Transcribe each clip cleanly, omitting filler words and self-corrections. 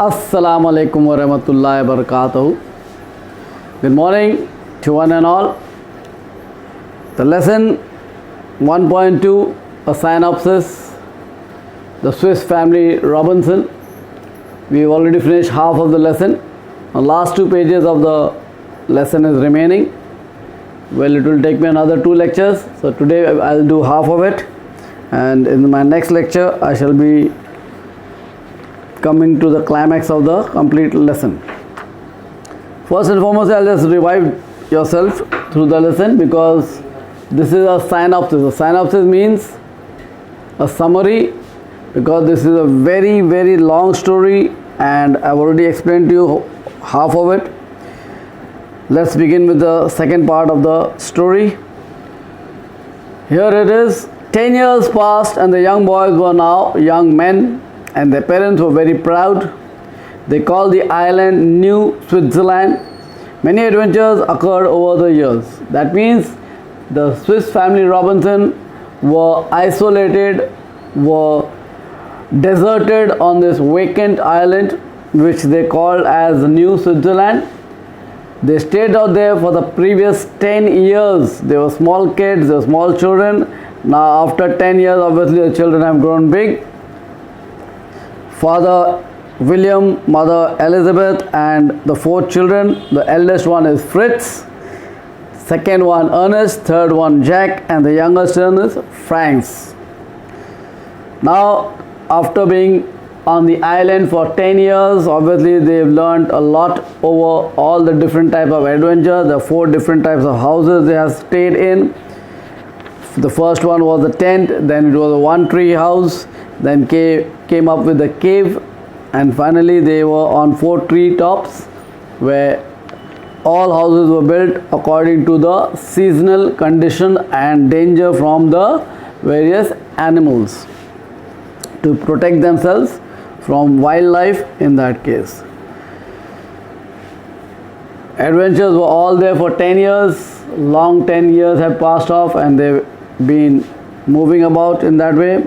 Assalamu alaikum wa rahmatullahi wa barakatuh. Good morning to one and all. The lesson 1.2, a synopsis, the Swiss family Robinson. We've already finished half of the lesson. The last 2 pages of the lesson is remaining. Well, it will take me another 2 lectures. So today I'll do half of it. And in my next lecture, I shall be coming to the climax of the complete lesson. First and foremost, I'll just revive yourself through the lesson because this is a synopsis. A synopsis means a summary because this is a very, very long story and I've already explained to you half of it. Let's begin with the second part of the story. Here it is. 10 years passed and the young boys were now young men and their parents were very proud. They called the island New Switzerland. Many adventures occurred over the years. That means the Swiss family Robinson were isolated, were deserted on this vacant island which they called as New Switzerland. They stayed out there for the previous 10 years. They were small kids, they were small children. Now after 10 years, obviously the children have grown big. Father William, mother Elizabeth, and the 4 children. The eldest one is Fritz, second one Ernest, third one Jack, and the youngest son is Franz. Now, after being on the island for 10 years, obviously they've learned a lot over all the different types of adventure. The 4 different types of houses they have stayed in. The first one was a tent, then it was a one tree house, then came up with a cave, and finally they were on 4 tree tops where all houses were built according to the seasonal condition and danger from the various animals to protect themselves from wildlife in that case. Adventures were all there for 10 years. Long 10 years have passed off and they've been moving about in that way.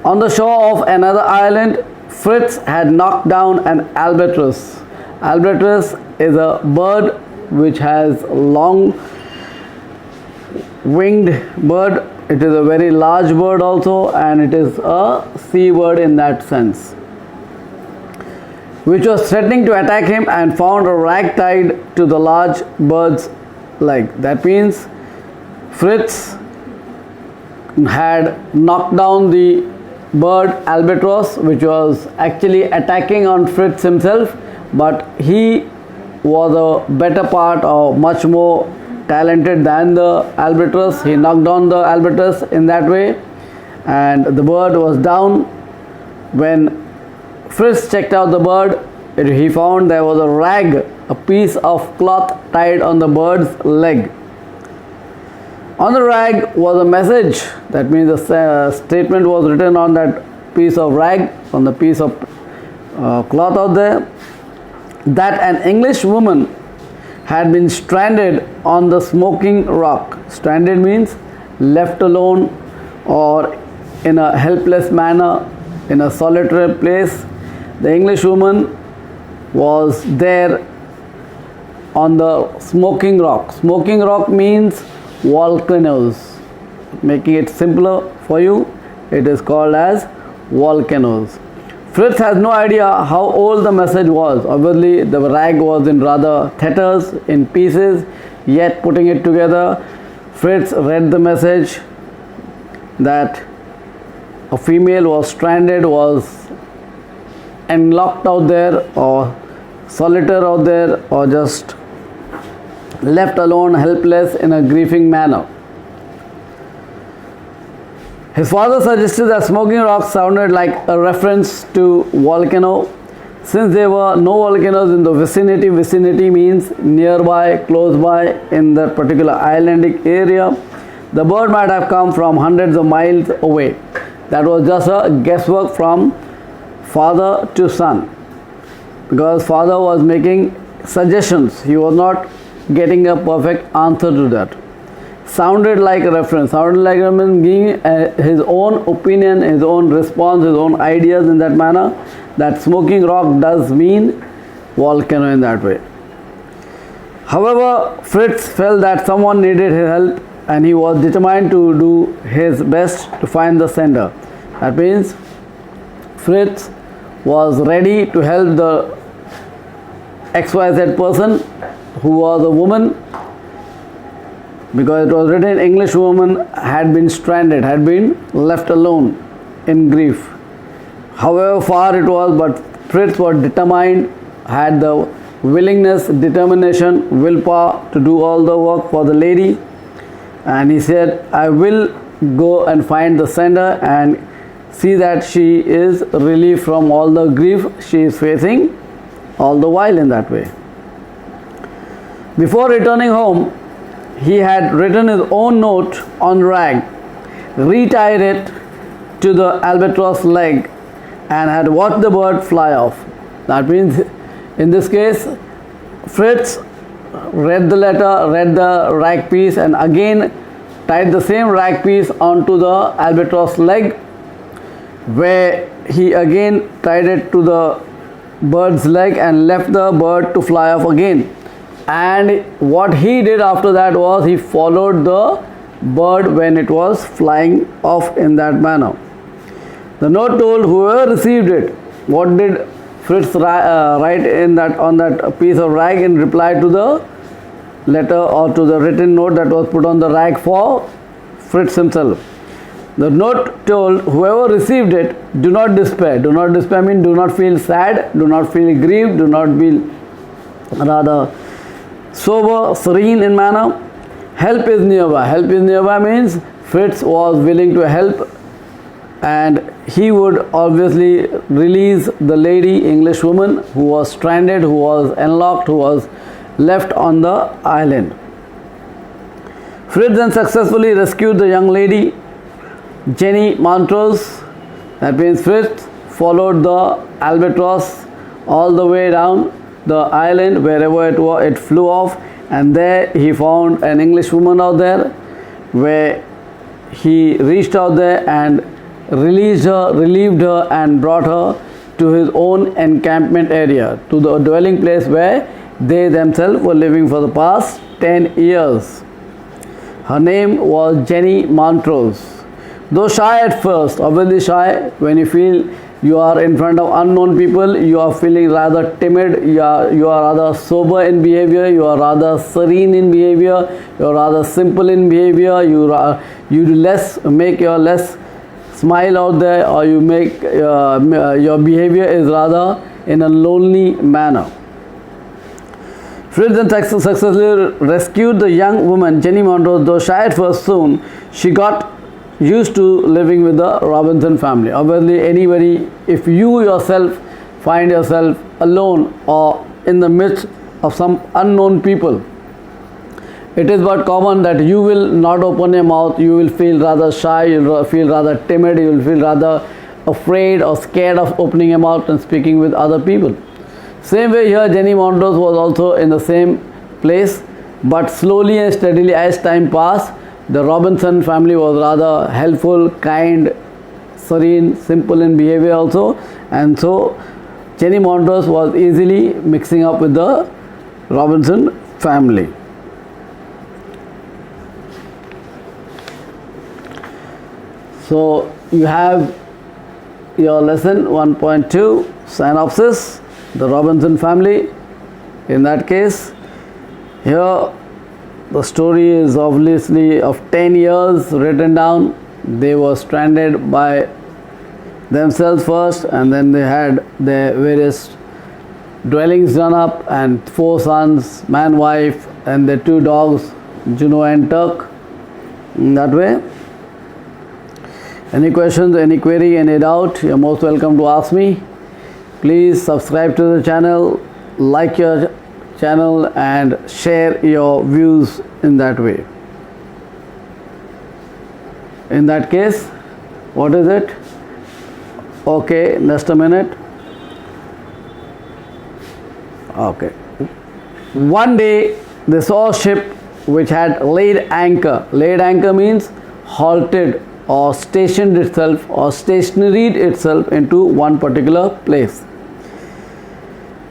On the shore of another island, Fritz had knocked down an albatross. Albatross is a bird which has long winged bird. It is a very large bird also, and it is a sea bird in that sense, which was threatening to attack him and found a rag tied to the large bird's leg. That means Fritz had knocked down the bird albatross, which was actually attacking on Fritz himself, but he was a better part or much more talented than the albatross. He knocked down the albatross in that way and the bird was down. When Fritz checked out the bird, he found there was a rag, a piece of cloth tied on the bird's leg. On the rag was a message. That means a statement was written on that piece of rag, on the piece of cloth out there, that an English woman had been stranded on the smoking rock. Stranded means left alone or in a helpless manner, in a solitary place. The English woman was there on the smoking rock. Smoking rock means volcanoes. Making it simpler for you, it is called as volcanoes. Fritz has no idea how old the message was. Obviously the rag was in rather tatters, in pieces, yet putting it together, Fritz read the message that a female was stranded, was locked out there, or solitary out there, or just left alone, helpless in a grieving manner. His father suggested that smoking rock sounded like a reference to volcano. Since there were no volcanoes in the vicinity, vicinity means nearby, close by, in that particular islandic area, the bird might have come from hundreds of miles away. That was just a guesswork from father to son, because father was making suggestions. He was not getting a perfect answer to that. sounded like a reference. Sounded like a reference, giving his own opinion, his own response, his own ideas in that manner. That smoking rock does mean volcano in that way. However, Fritz felt that someone needed his help and he was determined to do his best to find the sender. That means Fritz was ready to help the XYZ person who was a woman, because it was written English woman had been stranded, had been left alone in grief. However far it was, but Fritz was determined, had the willingness, determination, willpower to do all the work for the lady, and he said, I will go and find the sender and see that she is relieved from all the grief she is facing all the while in that way. Before returning home, he had written his own note on rag, retied it to the albatross leg, and had watched the bird fly off. That means, in this case, Fritz read the letter, read the rag piece, and again tied the same rag piece onto the albatross leg, where he again tied it to the bird's leg and left the bird to fly off again. And what he did after that was he followed the bird when it was flying off in that manner. The note told whoever received it. What did Fritz write in that on that piece of rag in reply to the letter or to the written note that was put on the rag for Fritz himself? The note told whoever received it, do not despair. Do not despair means do not feel sad, do not feel grieved, do not be rather sober, serene in manner. Help is nearby. Help is nearby means Fritz was willing to help, and he would obviously release the lady, English woman, who was stranded, who was unlocked, who was left on the island. Fritz then successfully rescued the young lady, Jenny Montrose. That means Fritz followed the albatross all the way down the island, wherever it flew off, and there he found an English woman out there, where he reached out there and released her, relieved her, and brought her to his own encampment area, to the dwelling place where they themselves were living for the past 10 years. Her name was Jenny Montrose. Though shy at first, obviously shy, when you feel you are in front of unknown people, you are feeling rather timid, you are rather sober in behavior, you are rather serene in behavior, you are rather simple in behavior, make your less smile out there, or you make your behavior is rather in a lonely manner. Fritz then successfully rescued the young woman, Jenny Montrose. Though shy at first, soon she got used to living with the Robinson family. Obviously, anybody, if you yourself find yourself alone or in the midst of some unknown people, it is but common that you will not open your mouth, you will feel rather shy, you will feel rather timid, you will feel rather afraid or scared of opening your mouth and speaking with other people. Same way here, Jenny Montrose was also in the same place, but slowly and steadily as time passed, the Robinson family was rather helpful, kind, serene, simple in behavior also, and so Jenny Montrose was easily mixing up with the Robinson family. So you have your lesson 1.2 synopsis, the Robinson family. In that case, here the story is obviously of 10 years written down. They were stranded by themselves first, and then they had their various dwellings done up, and 4 sons, man, wife, and their 2 dogs, Juno and Turk. In that way. Any questions, any query, any doubt, you're most welcome to ask me. Please subscribe to the channel, like your channel, and share your views in that way. In that case, what is it? Okay, just a minute. Okay. One day they saw a ship which had laid anchor. Laid anchor means halted or stationed itself or stationaried itself into one particular place.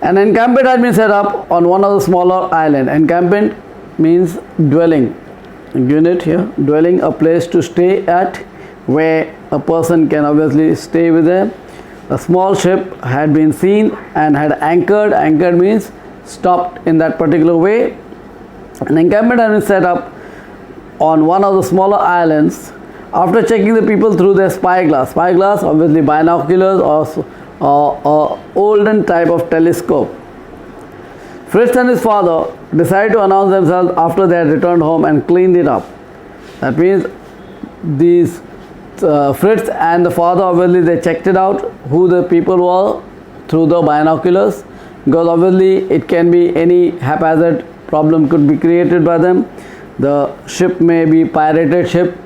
An encampment had been set up on one of the smaller island. Encampment means dwelling. Unit here, dwelling, a place to stay at where a person can obviously stay with them. A small ship had been seen and had anchored. Anchored means stopped in that particular way. An encampment had been set up on one of the smaller islands. After checking the people through their spyglass, obviously binoculars or olden type of telescope, Fritz and his father decided to announce themselves after they had returned home and cleaned it up. That means these Fritz and the father, obviously they checked it out who the people were through the binoculars, because obviously it can be any haphazard problem could be created by them. The ship may be pirated ship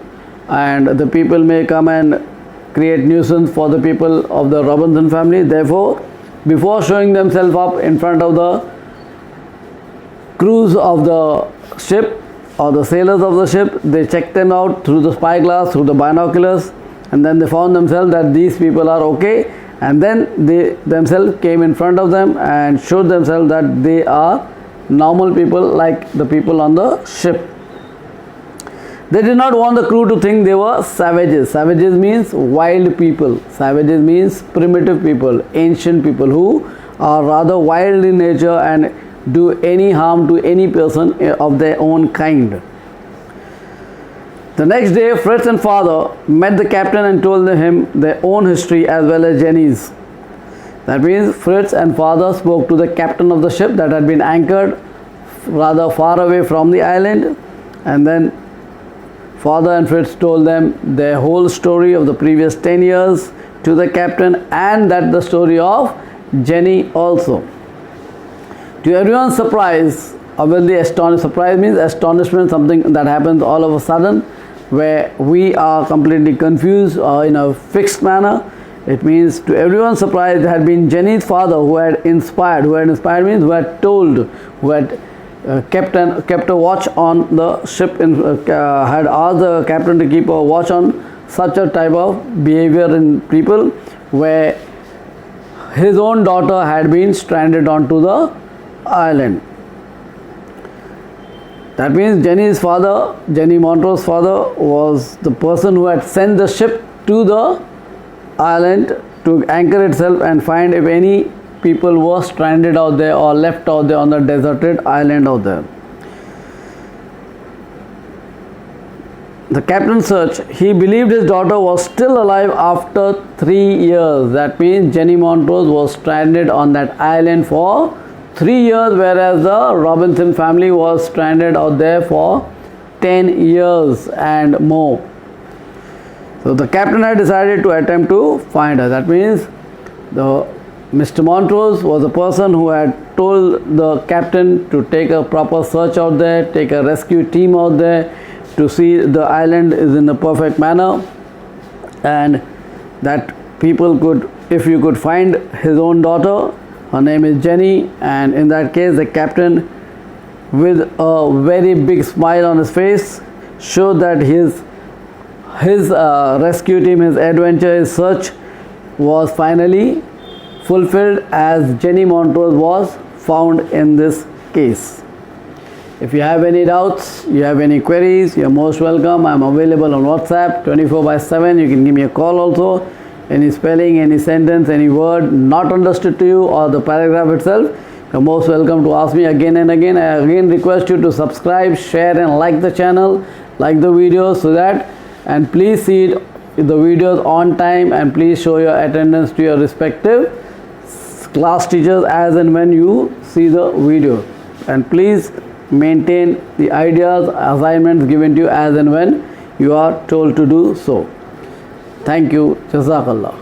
and the people may come and create nuisance for the people of the Robinson family. Therefore, before showing themselves up in front of the crews of the ship or the sailors of the ship, they checked them out through the spyglass, through the binoculars, and then they found themselves that these people are okay, and then they themselves came in front of them and showed themselves that they are normal people like the people on the ship. They did not want the crew to think they were savages. Savages means wild people. Savages means primitive people, ancient people who are rather wild in nature and do any harm to any person of their own kind. The next day, Fritz and father met the captain and told him their own history as well as Jenny's. That means Fritz and father spoke to the captain of the ship that had been anchored rather far away from the island, and then father and Fritz told them their whole story of the previous 10 years to the captain, and that the story of Jenny also. To everyone's surprise, obviously surprise means astonishment, something that happens all of a sudden where we are completely confused or in a fixed manner. It means to everyone's surprise, it had been Jenny's father who had inspired. Who had inspired means who had told, who had kept a watch on the ship, had asked the captain to keep a watch on such a type of behavior in people, where his own daughter had been stranded onto the island. That means Jenny's father, Jenny Montrose' father, was the person who had sent the ship to the island to anchor itself and find if any people were stranded out there or left out there on the deserted island out there. The captain searched. He believed his daughter was still alive after 3 years. That means Jenny Montrose was stranded on that island for 3 years, whereas the Robinson family was stranded out there for 10 years and more. So the captain had decided to attempt to find her. That means Mr. Montrose was a person who had told the captain to take a proper search out there, take a rescue team out there to see the island is in a perfect manner, and that people could, if you could find his own daughter, her name is Jenny, and in that case the captain, with a very big smile on his face, showed that his rescue team, his adventure, his search was finally fulfilled, as Jenny Montrose was found in this case. If you have any doubts, you have any queries, you are most welcome. I am available on WhatsApp 24/7. You can give me a call also. Any spelling, any sentence, any word not understood to you, or the paragraph itself, you are most welcome to ask me again and again. I again request you to subscribe, share and like the channel, like the videos, so that, and please see the videos on time, and please show your attendance to your respective class teachers as and when you see the video, and please maintain the ideas, assignments given to you as and when you are told to do so. Thank you. Jazakallah.